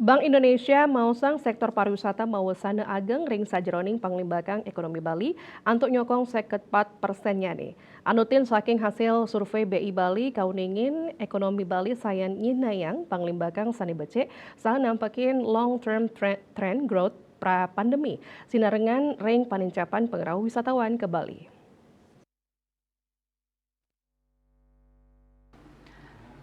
Bank Indonesia mausang sektor pariwisata mawesana ageng ring sajeroning panglimbakang ekonomi Bali antuk nyokong 54%-nya nih. Anutin saking hasil survei BI Bali kauningin ekonomi Bali sayan nyinayang panglimbakang sani becek saha nampakin long term trend growth pra pandemi sinarengan ring panincapan pengerau wisatawan ke Bali.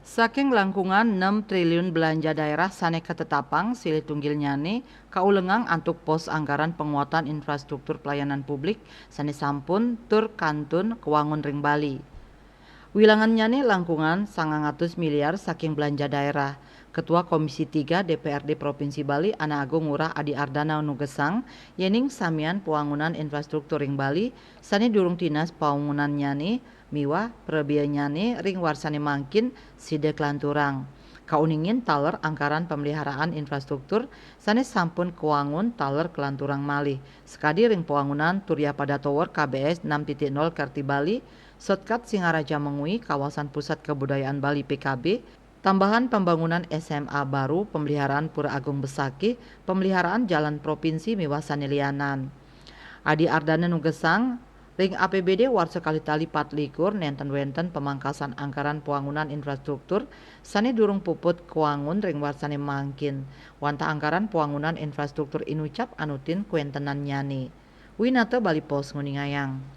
Saking langkungan 6 triliun belanja daerah sane ketetapang silih tunggil nyane kaulengang antuk pos anggaran penguatan infrastruktur pelayanan publik sane sampun tur kantun kewangun ring Bali. Wilangan nyane langkungan 900 miliar saking belanja daerah. Ketua Komisi 3 DPRD Provinsi Bali Ana Agung Ngurah Adi Ardana Nugesang yening samian pembangunan infrastruktur ring Bali sane durung dinas pembangunan nyane miwa nyane ring warsane mangkin side kelanturang. Kauningin taler anggaran pemeliharaan infrastruktur sane sampun kewangun taler kelanturang malih. Sekadi ring pembangunan Turya Pada Tower KBS 6.0 Karti Bali, shortcut Singaraja Mengui kawasan pusat kebudayaan Bali PKB, tambahan pembangunan SMA baru, pemeliharaan Pura Agung Besaki, pemeliharaan jalan provinsi miwasan lianan. Adi Ardana Nugesang ring APBD war sekali tali 4 nenten wenten pemangkasan anggaran pembangunan infrastruktur sane durung puput kuangun ring warsane mangkin wanta anggaran pembangunan infrastruktur inucap anutin kuentenan nyane. Winata Bali Pos nguningayang.